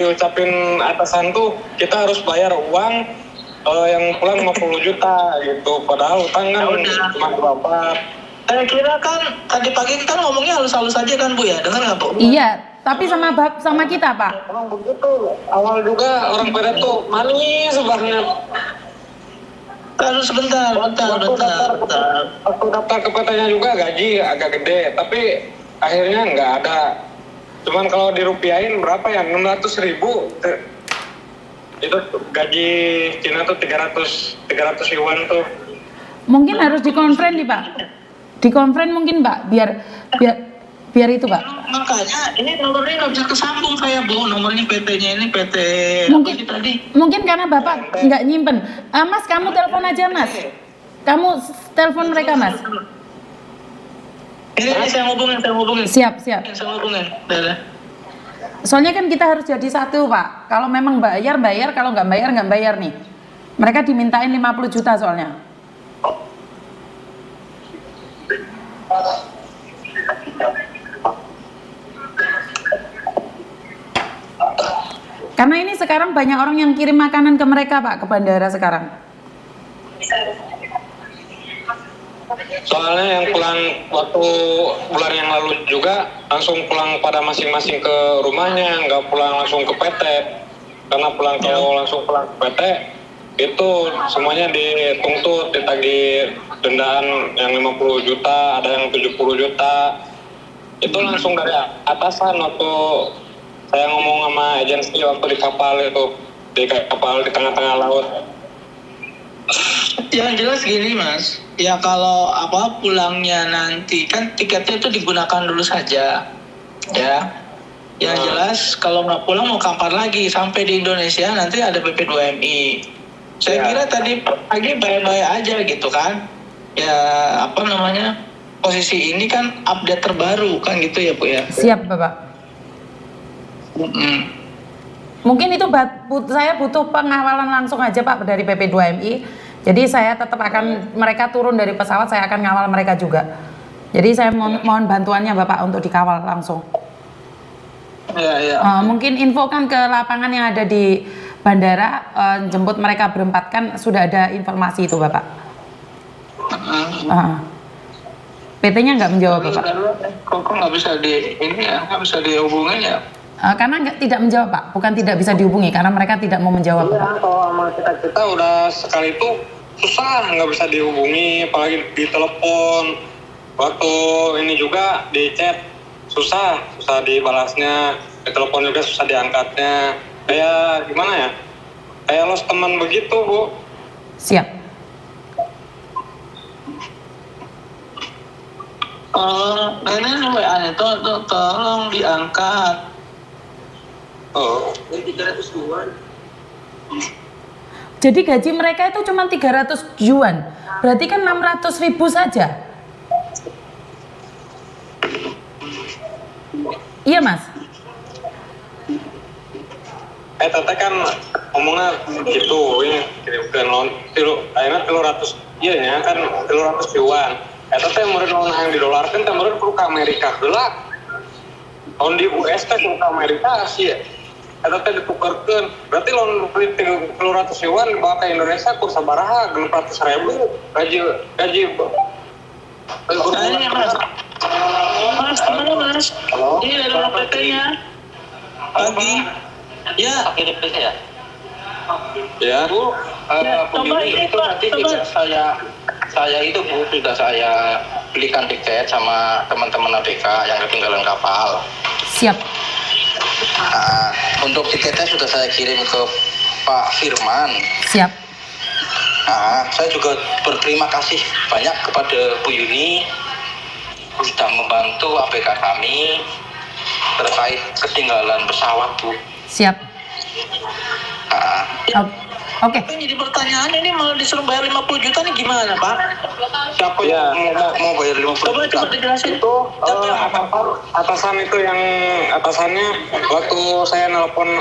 diucapin atasan tuh kita harus bayar uang yang pulang 50 juta gitu, padahal utang kan cuma berapa. Saya kira kan tadi pagi kan ngomongnya halus-halus aja kan Bu ya, dengar nggak Bu? Iya, tapi sama kita Pak. Emang begitu, awal juga orang pada tuh manis banget. Lalu sebentar. Waktu daftar ke PT-nya juga gaji agak gede, tapi akhirnya nggak ada. Cuman kalau dirupiahin berapa ya, 600.000. Itu gaji Cina tuh 300 yuan tuh. Mungkin harus dikonfren nih Pak. Dikonfren mungkin Pak, biar itu Pak. Makanya ini nomornya nggak bisa kesambung saya Bu, nomornya PT-nya ini PT Mungkin apa sih tadi? Mungkin karena Bapak nggak nyimpen. Mas, kamu telepon aja Mas. Kamu telepon mereka Mas. Ini saya hubungin. Siap. Saya hubungin. Dadah. Soalnya kan kita harus jadi satu Pak. Kalau memang bayar, kalau nggak bayar nih. Mereka dimintain 50 juta soalnya. Karena ini sekarang banyak orang yang kirim makanan ke mereka Pak, ke bandara sekarang. Soalnya yang pulang waktu bulan yang lalu juga langsung pulang pada masing-masing ke rumahnya, nggak pulang langsung ke PT. Karena kalau langsung pulang ke PT itu semuanya dituntut, ditagih dendaan yang 50 juta, ada yang 70 juta. Itu langsung dari atasan waktu saya ngomong sama agensi waktu di kapal itu, di tengah-tengah laut. Yang jelas gini Mas, ya kalau pulangnya nanti kan tiketnya itu digunakan dulu saja, ya. Yang jelas kalau nggak pulang mau kapan lagi, sampai di Indonesia nanti ada PP2MI. Saya kira tadi pagi baik-baik aja gitu kan, ya posisi ini kan update terbaru kan gitu ya Bu ya. Siap Bapak. Mungkin itu saya butuh pengawalan langsung aja Pak dari PP2MI. Jadi saya tetap akan, mereka turun dari pesawat, saya akan ngawal mereka juga. Jadi saya mohon bantuannya Bapak untuk dikawal langsung. Mungkin infokan ke lapangan yang ada di bandara, jemput mereka berempat, kan sudah ada informasi itu Bapak. PT-nya nggak menjawab Bapak. Kok nggak bisa nggak bisa dihubungin ya? Karena tidak menjawab Pak, bukan tidak bisa dihubungi, karena mereka tidak mau menjawab Pak. Kalau sama kita udah sekali itu susah, nggak bisa dihubungi, apalagi di telepon. Waktu ini juga di chat susah dibalasnya, di telepon juga susah diangkatnya. Kayak gimana ya? Kayak los teman begitu Bu. Siap. Ini WA itu tolong diangkat. Ini 300 yuan. Jadi gaji mereka itu cuma 300 yuan. Berarti kan 600.000 saja. Iya Mas. Tete kan ngomongnya gitu, ini kirimkan loan akhirnya 300, iya ya kan 300 yuan. Tete murid loan yang didolarkan, murid perlu ke Amerika gelak. Loan di US teh ke Amerika sih ya. Tete ditukarkan, berarti loan 300 yuan dibawa ke Indonesia kurang sabaraha 600.000 gaji. Mas, Mas. Ini dari PT-nya. Pagi. Ya. Pakai DP ya? Ya. Bu, begini itu nanti juga saya itu Bu, sudah saya belikan tiket sama teman-teman ABK yang ketinggalan kapal. Siap. Untuk tiketnya sudah saya kirim ke Pak Firman. Siap. Saya juga berterima kasih banyak kepada Bu Yuni sudah membantu ABK kami terkait ketinggalan pesawat Bu. Siap. Oke. Jadi pertanyaan ini malah disuruh bayar 50 juta nih gimana Pak? Siapa ya mau bayar 50 juta? Coba dijelasin. Itu atasan itu yang atasannya waktu saya nelpon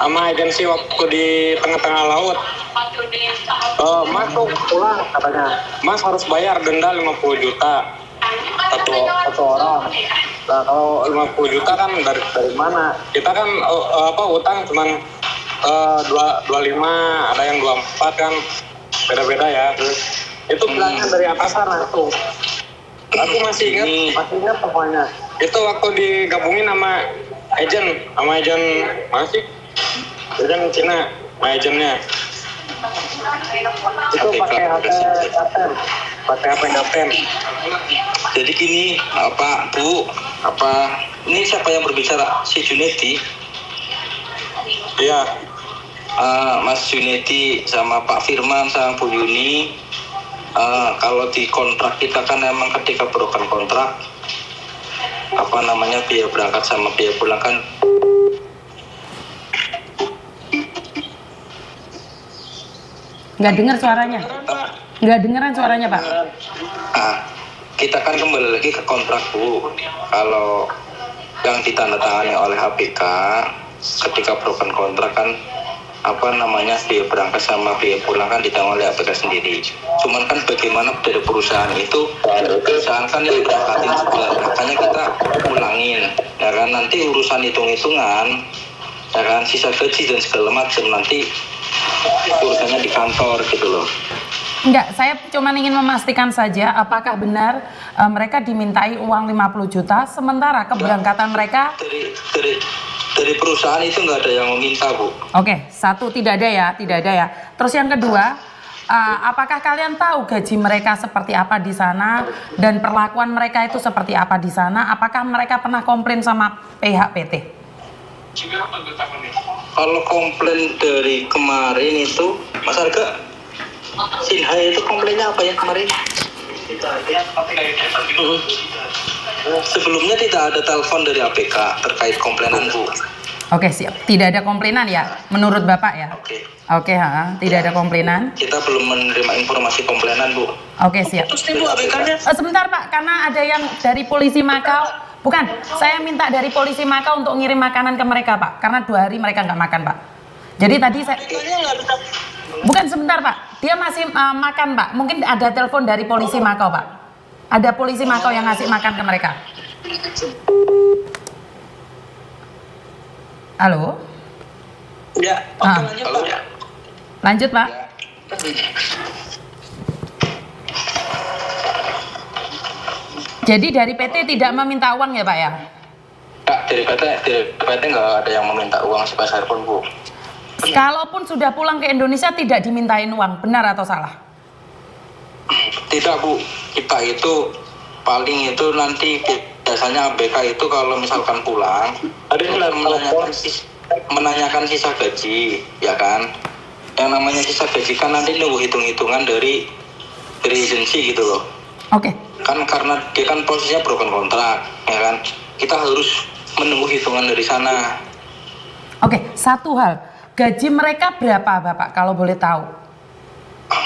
sama agensi waktu di tengah-tengah laut. Masuk pulang katanya. Mas harus bayar denda 50 juta satu orang. Nah, kalau 50 juta kan dari mana? Kita kan utang cuman 25, ada yang 24 kan, beda-beda ya. Terus itu bilangnya dari atasan langsung. Aku masih ingat pokoknya. Itu waktu digabungin sama agen masih agen Cina, sama agennya. Itu pakai HP Gaten. Jadi gini, ini siapa yang berbicara? Si Junedi? Iya. Mas Junedi sama Pak Firman sama Bu Yuni, kalau di kontrak kita kan emang ketika broker kontrak, biaya berangkat sama biaya pulang kan Nggak dengar suaranya. Nggak dengeran suaranya, Pak. kita kan kembali lagi ke kontrak, Bu. Kalau yang ditandatangani oleh APK ketika broker kontrak kan biaya berangkat sama biaya pulang kan ditanggung oleh APK sendiri. Cuman kan bagaimana dari perusahaan itu, perusahaan kan yang berangkatin sebulan, makanya kita ulangin, ya kan, nanti urusan hitung-hitungan, ya kan, sisa gaji dan segala macam nanti urusannya di kantor gitu loh. Enggak, saya cuma ingin memastikan saja apakah benar mereka dimintai uang 50 juta sementara keberangkatan mereka dari perusahaan itu nggak ada yang meminta, Bu. Oke, satu tidak ada ya. Terus yang kedua, apakah kalian tahu gaji mereka seperti apa di sana dan perlakuan mereka itu seperti apa di sana? Apakah mereka pernah komplain sama pihak PT? Kalau komplain dari kemarin itu, Mas Arga, Sinhai itu komplainnya apa ya kemarin? Sebelumnya tidak ada telepon dari APK terkait komplainan, Bu. Oke, siap. Tidak ada komplainan ya, menurut Bapak ya? Oke, tidak ada komplainan. Kita belum menerima informasi komplainan, Bu. Oke, siap. Terus nih Bu APK-nya. Sebentar Pak, karena ada yang dari polisi Makau. Bukan, saya minta dari polisi Makau untuk ngirim makanan ke mereka, Pak. Karena 2 hari mereka nggak makan, Pak. Jadi tadi saya... Bukan, sebentar Pak. Dia masih makan, Pak. Mungkin ada telepon dari polisi Makau, Pak. Ada polisi Makau yang ngasih makan ke mereka. Halo? Ya, oke, lanjut Pak. Lanjut, Pak. Jadi dari PT tidak meminta uang ya, Pak ya? Ya, dari PT nggak ada yang meminta uang sebesar pun, Bu. Kalaupun sudah pulang ke Indonesia tidak dimintain uang, benar atau salah? Tidak, Bu. Kita itu paling itu nanti biasanya ABK itu kalau misalkan pulang menanyakan sisa gaji, ya kan? Yang namanya sisa gaji kan nanti nunggu hitung-hitungan dari agensi gitu loh. Oke. Kan karena dia kan posisinya broken kontrak, ya kan? Kita harus menunggu hitungan dari sana. Oke, satu hal. Gaji mereka berapa, Bapak, kalau boleh tahu?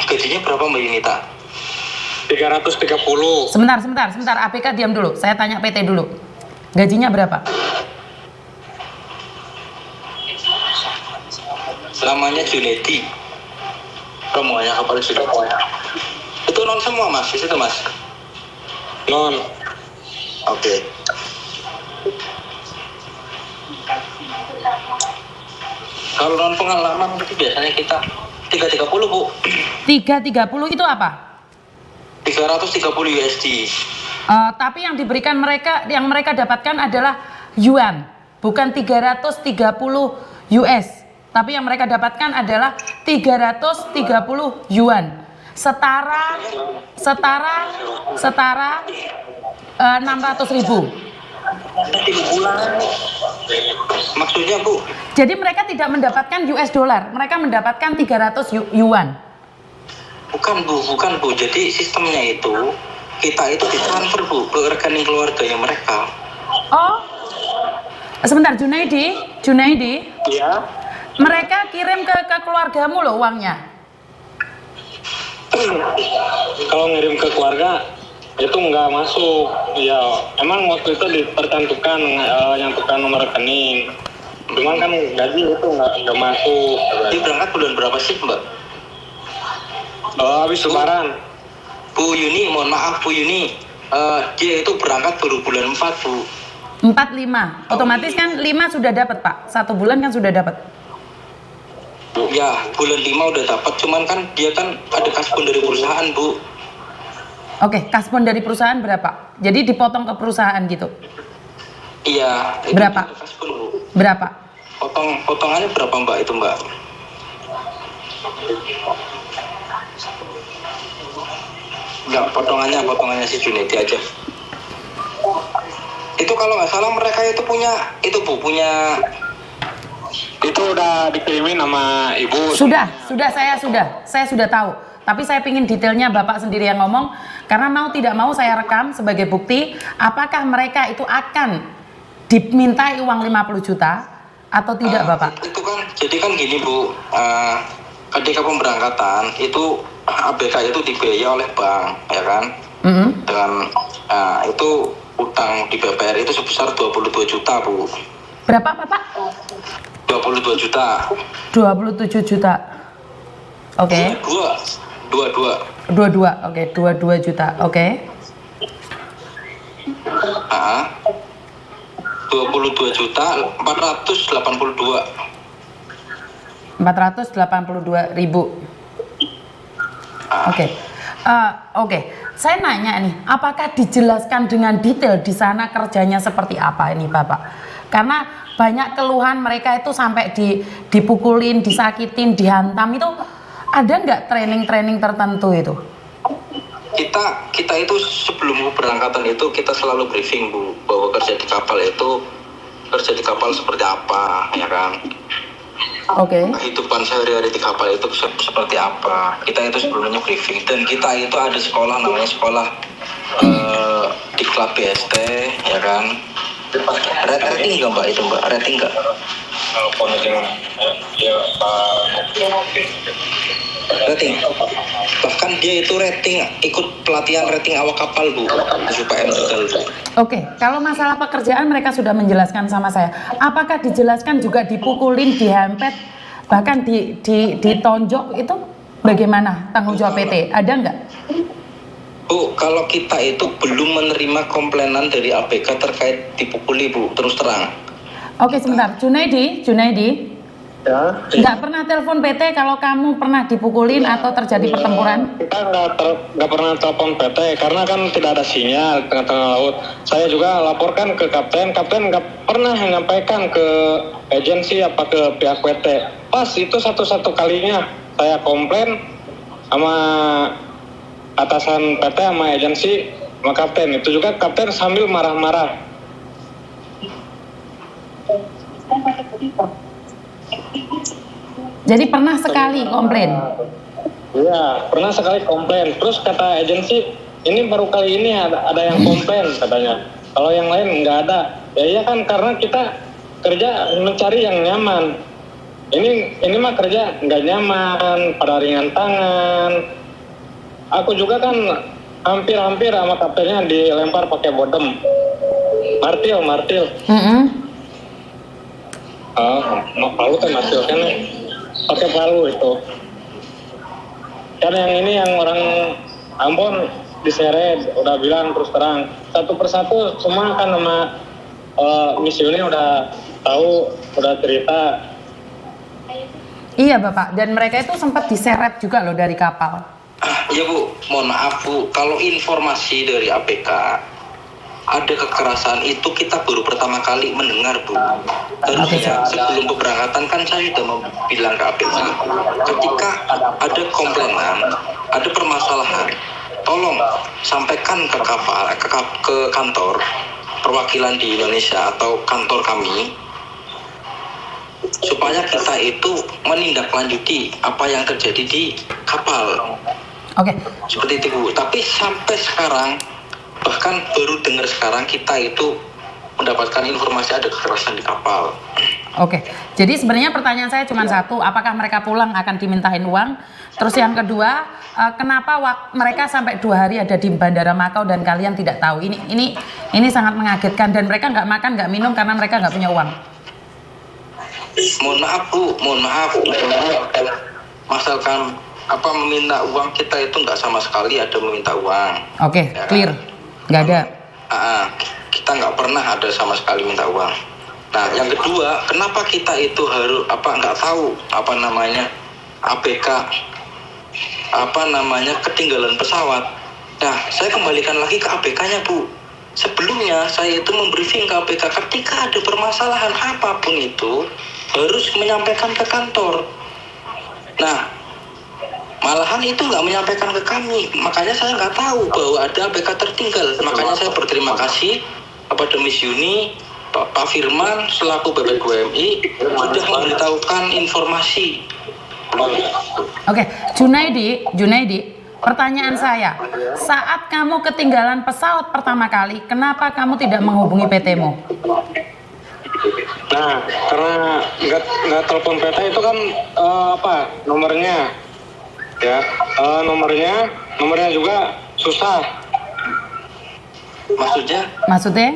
Gajinya berapa, Mbak Yunita? 330. Sebentar. APK diam dulu. Saya tanya PT dulu. Gajinya berapa? Namanya Junedi. Rombongannya kapal Junedi. Itu non semua, Mas. Di situ, Mas. Non. Oke. Kalau non pengalaman berarti biasanya kita 330, Bu. 330 itu apa? 330 USD. Tapi yang diberikan mereka, yang mereka dapatkan adalah yuan, bukan 330 US. Tapi yang mereka dapatkan adalah 330 yuan. Setara 600.000. Maksudnya, Bu? Jadi mereka tidak mendapatkan US dollar, mereka mendapatkan 300 yuan. Bukan Bu. Jadi sistemnya itu kita itu ditransfer, Bu, ke rekening keluarganya mereka. Oh, sebentar, Junaidi. Iya. Mereka kirim ke keluargamu loh uangnya. Kalau ngirim ke keluarga itu nggak masuk. Ya, emang waktu itu tercantumkan nyantumkan nomor rekening. Cuman kan gaji itu nggak masuk. Dia berangkat bulan berapa sih, Mbak? Habis Lebaran. Bu Yuni, mohon maaf Bu Yuni. Dia itu berangkat baru bulan 4, Bu. 45. Otomatis kan 5 sudah dapat, Pak. 1 bulan kan sudah dapat. Ya, bulan 5 udah dapat, cuman kan dia kan ada kasbon dari perusahaan, Bu. Oke, kasbon dari perusahaan berapa? Jadi dipotong ke perusahaan gitu. Iya. itu Berapa? juga kasbon, Bu. Berapa? Potongannya berapa, Mbak, itu, Mbak? Enggak, potongannya si Junedi aja. Itu kalau nggak salah mereka itu punya, itu Bu, punya. Itu udah dikirimin sama ibu. Saya sudah tahu. Tapi saya pingin detailnya Bapak sendiri yang ngomong, karena mau tidak mau saya rekam sebagai bukti apakah mereka itu akan dimintai uang 50 juta atau tidak, Bapak? Itu kan, jadi kan gini, Bu, ketika pemberangkatan itu ABK itu dibiayai oleh bank, ya kan? Dengan itu utang di BPR itu sebesar 22 juta, Bu. Berapa, Bapak? 22 juta. 27 juta. Oke. Dua. 22 juta. Oke. 22 juta 482. 482 ribu. Oke. Oke. Saya nanya nih, apakah dijelaskan dengan detail di sana kerjanya seperti apa ini, Bapak? Karena banyak keluhan mereka itu sampai dipukulin, disakitin, dihantam itu, ada nggak training-training tertentu itu? Kita itu sebelum keberangkatan itu kita selalu briefing, Bu, bahwa kerja di kapal seperti apa, ya kan? Oke. Kehidupan sehari-hari di kapal itu seperti apa. Kita itu sebelumnya briefing, dan kita itu ada sekolah, namanya sekolah di klub BST, ya kan? Rating nggak, Mbak, itu, Mbak? Rating nggak? Rating. Bahkan dia itu rating, ikut pelatihan rating awak kapal, Bu, supaya legal, Bu. Oke, kalau masalah pekerjaan mereka sudah menjelaskan sama saya. Apakah dijelaskan juga dipukulin, dihempet, bahkan ditonjok itu bagaimana tanggung jawab PT? Ada nggak? Bu, kalau kita itu belum menerima komplainan dari ABK terkait dipukuli, Bu, terus terang. Oke, sebentar. Junaidi. Ya. Nggak pernah telepon PT kalau kamu pernah dipukulin atau terjadi pertempuran? Kita nggak pernah telepon PT karena kan tidak ada sinyal tengah-tengah laut. Saya juga laporkan ke kapten nggak pernah menyampaikan ke agensi apa ke pihak PT. Pas itu satu-satu kalinya saya komplain sama atasan PT sama agensi sama kapten. Itu juga kapten sambil marah-marah. Jadi pernah sekali komplain? Iya, pernah sekali komplain. Terus kata agensi, ini baru kali ini ada yang komplain katanya. Kalau yang lain nggak ada. Ya iya kan, karena kita kerja mencari yang nyaman. Ini mah kerja nggak nyaman, pada ringan tangan. Aku juga kan hampir sama kaptennya dilempar pakai bodem. Martil. Palu kan martil kan, pakai palu itu. Kan yang ini yang orang Ambon diseret, udah bilang terus terang. Satu persatu semua kan sama misionya udah tahu, udah cerita. Iya, Bapak. Dan mereka itu sempat diseret juga loh dari kapal. Ya, Bu, mohon maaf, Bu, kalau informasi dari ABK ada kekerasan itu kita baru pertama kali mendengar, Bu. Harusnya sebelum keberangkatan kan saya sudah bilang ke ABK, ketika ada komplainan, ada permasalahan, tolong sampaikan ke kapal, ke kantor perwakilan di Indonesia atau kantor kami, supaya kita itu menindaklanjuti apa yang terjadi di kapal. Oke. Seperti itu, Bu. Tapi sampai sekarang, bahkan baru dengar sekarang, kita itu mendapatkan informasi ada kekerasan di kapal. Oke, jadi sebenarnya pertanyaan saya cuma satu, apakah mereka pulang akan dimintain uang? Terus yang kedua, kenapa mereka sampai 2 hari ada di Bandara Makau dan kalian tidak tahu? Ini sangat mengagetkan, dan mereka nggak makan, nggak minum karena mereka nggak punya uang. Mohon maaf, Bu, mohon maaf. Masalkan meminta uang, kita itu nggak sama sekali ada meminta uang. Oke, Ya, clear, nggak ada. kita nggak pernah ada sama sekali minta uang. Nah, yang kedua, kenapa kita itu harus nggak tahu ABK ketinggalan pesawat. Nah, saya kembalikan lagi ke ABK-nya, Bu. Sebelumnya saya itu membriefing ke ABK ketika ada permasalahan apapun itu harus menyampaikan ke kantor. Nah, malahan itu nggak menyampaikan ke kami, makanya saya nggak tahu bahwa ada ABK tertinggal. Makanya saya berterima kasih kepada Miss Yuni, Pak Firman selaku BP2MI sudah memberitahukan informasi. Oke, Junaidi, pertanyaan saya, saat kamu ketinggalan pesawat pertama kali, kenapa kamu tidak menghubungi PT-mu? Nah, karena nggak telepon PT itu kan nomornya, ya nomornya juga susah. Maksudnya?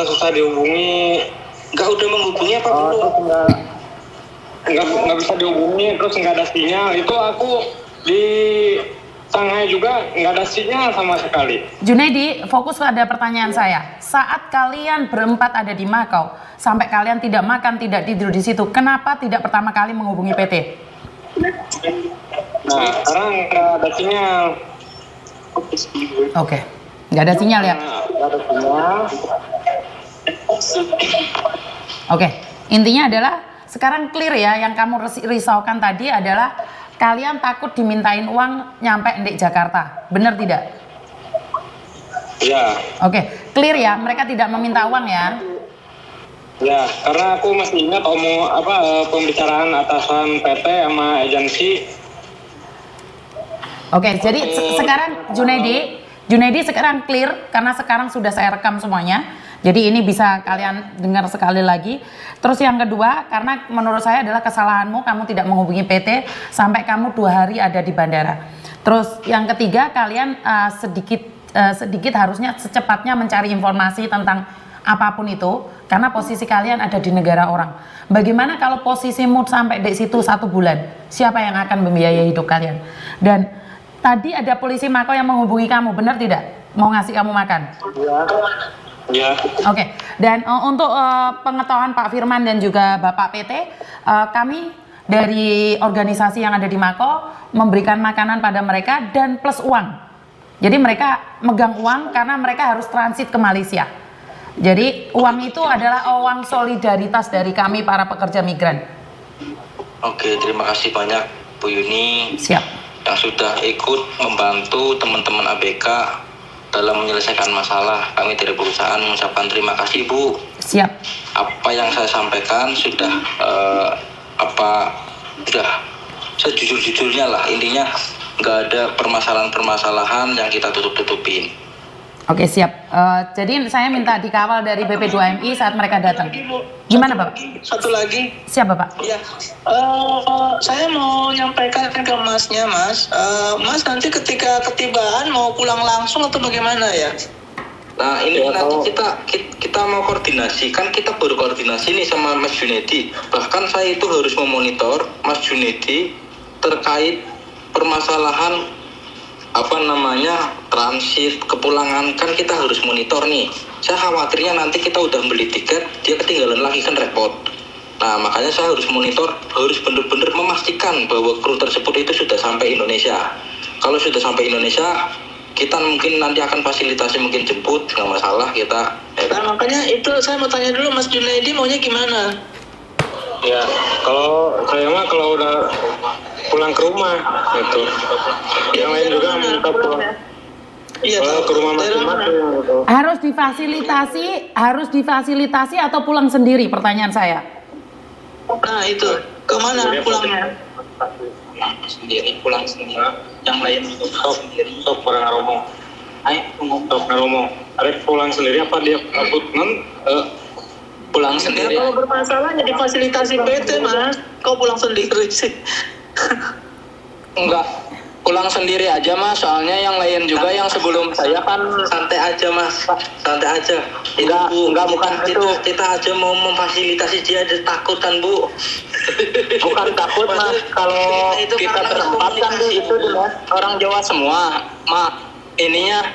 Susah dihubungi. Nggak udah menghubungi apa belum? Nggak bisa dihubungi, terus nggak ada sinyal. Itu aku di Shanghai juga nggak ada sinyal sama sekali. Junaidi, fokus pada pertanyaan saya. Saat kalian berempat ada di Makau, sampai kalian tidak makan, tidak tidur di situ, kenapa tidak pertama kali menghubungi PT? Nah, sekarang nggak ada sinyal. Oke, nggak ada sinyal ya? Nggak ada sinyal. Oke, intinya adalah sekarang clear ya, yang kamu risaukan tadi adalah kalian takut dimintain uang nyampe di Jakarta, benar tidak? Ya. Oke, clear ya, mereka tidak meminta uang ya? Ya, karena aku masih ingat pembicaraan atasan PT sama agensi. Oke, jadi sekarang Junaidi sekarang clear karena sekarang sudah saya rekam semuanya. Jadi ini bisa kalian dengar sekali lagi. Terus yang kedua, karena menurut saya adalah kesalahanmu, kamu tidak menghubungi PT sampai kamu 2 hari ada di bandara. Terus yang ketiga, kalian sedikit harusnya secepatnya mencari informasi tentang apapun itu, karena posisi kalian ada di negara orang. Bagaimana kalau posisimu sampai di situ 1 bulan? Siapa yang akan membiayai hidup kalian? Dan tadi ada polisi Makau yang menghubungi kamu, benar tidak? Mau ngasih kamu makan? Ya. Oke, dan untuk pengetahuan Pak Firman dan juga Bapak PT, kami dari organisasi yang ada di Makau memberikan makanan pada mereka dan plus uang. Jadi mereka megang uang karena mereka harus transit ke Malaysia. Jadi uang itu adalah uang solidaritas dari kami para pekerja migran. Oke, terima kasih banyak Bu Yuni. Siap. Yang sudah ikut membantu teman-teman ABK dalam menyelesaikan masalah. Kami dari perusahaan mengucapkan terima kasih, Bu. Siap. Apa yang saya sampaikan sudah sejujur-jujurnya lah. Intinya nggak ada permasalahan-permasalahan yang kita tutup-tutupin. Oke, siap. Jadi saya minta dikawal dari BP2MI saat mereka datang. Gimana, Bapak? Satu lagi. Siap, Bapak. Ya, saya mau nyampaikan ke Masnya, Mas. Mas nanti ketika ketibaan mau pulang langsung atau bagaimana ya? Nah ini nanti kita mau koordinasi, kan kita baru koordinasi nih sama Mas Junaidi. Bahkan saya itu harus memonitor Mas Junaidi terkait permasalahan transit kepulangan, kan kita harus monitor nih. Saya khawatirnya nanti kita udah beli tiket dia ketinggalan lagi, kan repot. Nah makanya saya harus monitor, harus benar-benar memastikan bahwa kru tersebut itu sudah sampai Indonesia. Kalau sudah sampai Indonesia, kita mungkin nanti akan fasilitasi, mungkin jemput, nggak masalah kita. Nah makanya itu saya mau tanya dulu Mas Junaidi maunya gimana? Ya, kalau saya mah kalau udah pulang ke rumah gitu. Yang lain juga minta pulang. Iya, Ke rumah masing-masing gitu. Harus difasilitasi atau pulang sendiri, pertanyaan saya. Nah itu kemana pulangnya? Pulang sendiri. Yang lain itu sendiri. Sok orang ngomong. Sok ngomong. Arif pulang sendiri apa dia Pulang sendiri. Ya, kalau bermasalah jadi fasilitasi PT, Mas. Kau pulang sendiri sih. Enggak, pulang sendiri aja Mas, soalnya yang lain juga yang sebelum saya kan santai aja Mas, santai aja. Enggak bukan itu. Kita aja mau memfasilitasi dia, ada takut kan Bu? Bukan takut Mas, kalau kita berempat kan Bu, itu Mas, orang Jawa semua. Ininya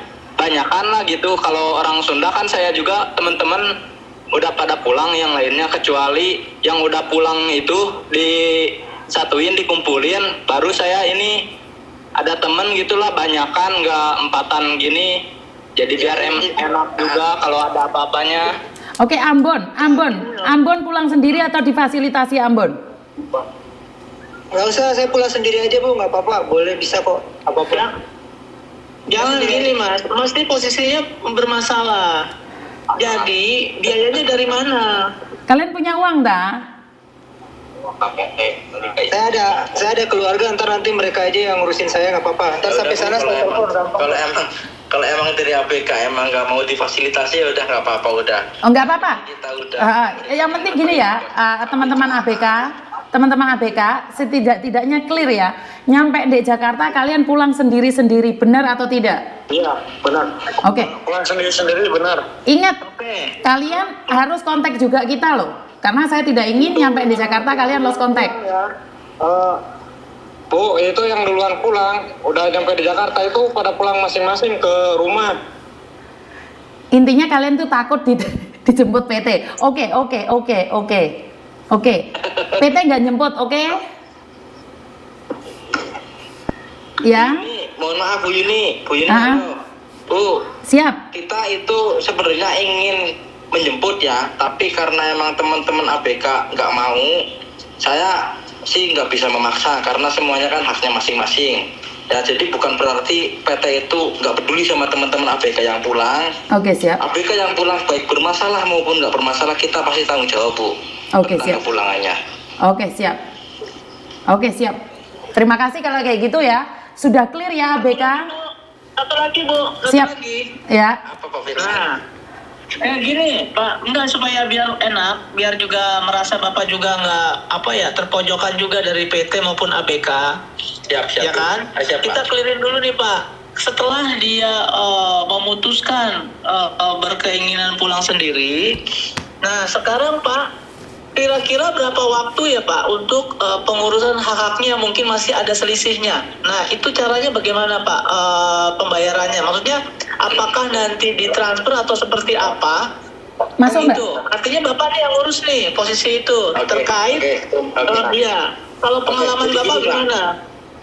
banyakan lah gitu. Kalau orang Sunda kan saya juga teman-teman udah pada pulang, yang lainnya kecuali yang udah pulang itu disatuin, dikumpulin, baru saya ini ada temen gitulah banyakan, nggak empatan gini, jadi biar enak juga kalau ada apa-apanya. Oke, Ambon pulang sendiri atau difasilitasi Ambon? Nggak usah, saya pulang sendiri aja Bu, nggak apa-apa, boleh, bisa kok, apapun. Jangan gini Mas, mesti posisinya bermasalah. Jadi biayanya dari mana? Kalian punya uang dah? Saya ada keluarga, ntar nanti mereka aja yang ngurusin saya, nggak apa-apa. Ntar sampai sana saya telepon. Kalau emang dari ABK emang nggak mau difasilitasi, ya udah nggak apa-apa, udah. Oh, nggak apa-apa. Kita udah. Yang penting gini ya, teman-teman ABK, setidak-tidaknya clear ya. Nyampe di Jakarta kalian pulang sendiri-sendiri, benar atau tidak? Iya, benar. Oke. Pulang sendiri-sendiri benar. Ingat, kalian harus kontak juga kita loh. Karena saya tidak ingin nyampe di Jakarta kalian lost kontak. Bu, itu yang duluan pulang, udah nyampe di Jakarta itu pada pulang masing-masing ke rumah. Intinya kalian tuh takut dijemput PT. Oke. PT nggak jemput, oke? Ya. Mohon maaf Bu Yuni. Bu, Siap. kita itu sebenarnya ingin menjemput ya, tapi karena emang teman-teman ABK nggak mau, saya sih nggak bisa memaksa karena semuanya kan haknya masing-masing. Ya, jadi bukan berarti PT itu nggak peduli sama teman-teman ABK yang pulang. Oke, siap. ABK yang pulang baik bermasalah maupun nggak bermasalah, kita pasti tanggung jawab Bu. Oke, tentang siap. kepulangannya. Oke, siap. Terima kasih kalau kayak gitu ya. Sudah clear ya ABK? Satu lagi Bu, Siap. lagi. Ya. Apa Pak Firman? Nah, gini Pak, enggak, supaya biar enak, biar juga merasa Bapak juga nggak terpojokan juga dari PT maupun ABK. Siap. Ya kan? Siap, Kita Pak. clearin dulu nih Pak. Setelah dia memutuskan berkeinginan pulang sendiri, nah sekarang Pak, kira-kira berapa waktu ya Pak untuk pengurusan hak-haknya yang mungkin masih ada selisihnya? Nah itu caranya bagaimana Pak pembayarannya? Maksudnya apakah nanti ditransfer atau seperti apa? Masuk nggak? Gitu. Artinya Bapak nih yang ngurus nih posisi itu terkait dia. Kalau pengalaman Jadi Bapak gini, Pak. gimana?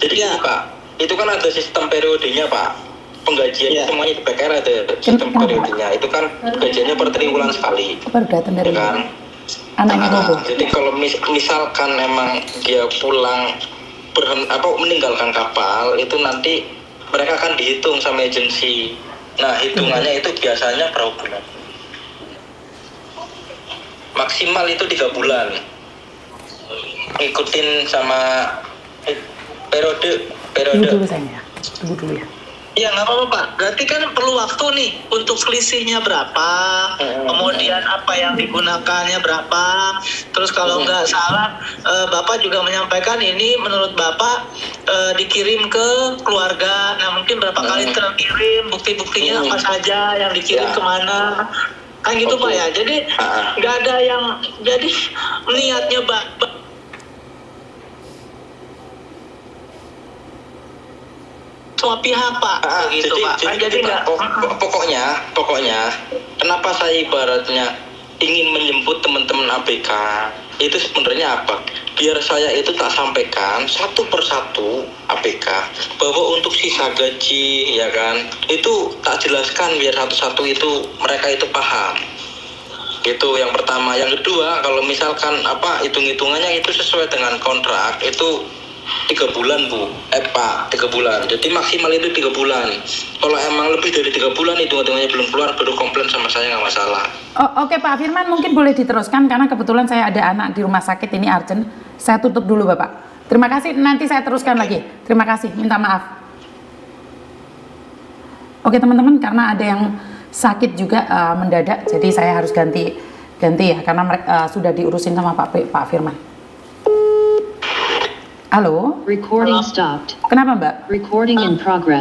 Jadi Ya. gini, Pak, itu kan ada sistem periodenya Pak. Penggajiannya Ya. semuanya di PKR ada sistem Kenapa? periodenya. Itu kan gajiannya per triwulan sekali. Baru datang dari Ya kan? anaknya Bobo. Jadi kalau misalkan emang dia pulang meninggalkan kapal, itu nanti mereka akan dihitung sama agensi. Nah, hitungannya itu biasanya berapa bulan? Maksimal itu 3 bulan. Ngikutin sama periode. Tunggu dulu sayang ya. Tunggu dulu ya. Ya nggak apa-apa Pak. Berarti kan perlu waktu nih untuk selisihnya berapa, kemudian apa yang digunakannya berapa. Terus kalau nggak salah, Bapak juga menyampaikan ini menurut Bapak dikirim ke keluarga. Nah mungkin berapa kali terkirim, bukti-buktinya apa saja yang dikirim Ya. kemana. Kan gitu Pak ya. Jadi nggak ada yang jadi niatnya Bapak. Semua pihak Pak, gitu Pak. Jadi nggak. Pokoknya, kenapa saya ibaratnya ingin menjemput teman-teman ABK itu sebenarnya apa? Biar saya itu tak sampaikan satu persatu ABK bahwa untuk sisa gaji, ya kan, itu tak jelaskan biar satu-satu itu mereka itu paham. Itu yang pertama. Yang kedua, kalau misalkan hitung-hitungannya itu sesuai dengan kontrak itu 3 bulan Bu, Pak, 3 bulan. Jadi maksimal itu 3 bulan. Kalau emang lebih dari 3 bulan hitungannya belum keluar, baru komplain sama saya, nggak masalah. Oke Pak Firman, mungkin boleh diteruskan karena kebetulan saya ada anak di rumah sakit ini urgent. Saya tutup dulu Bapak. Terima kasih, nanti saya teruskan lagi. Terima kasih, minta maaf. Oke teman-teman, karena ada yang sakit juga mendadak, jadi saya harus ganti ya karena mereka sudah diurusin sama Pak Firman. Halo, Recording stopped. kenapa Mbak? Recording in progress.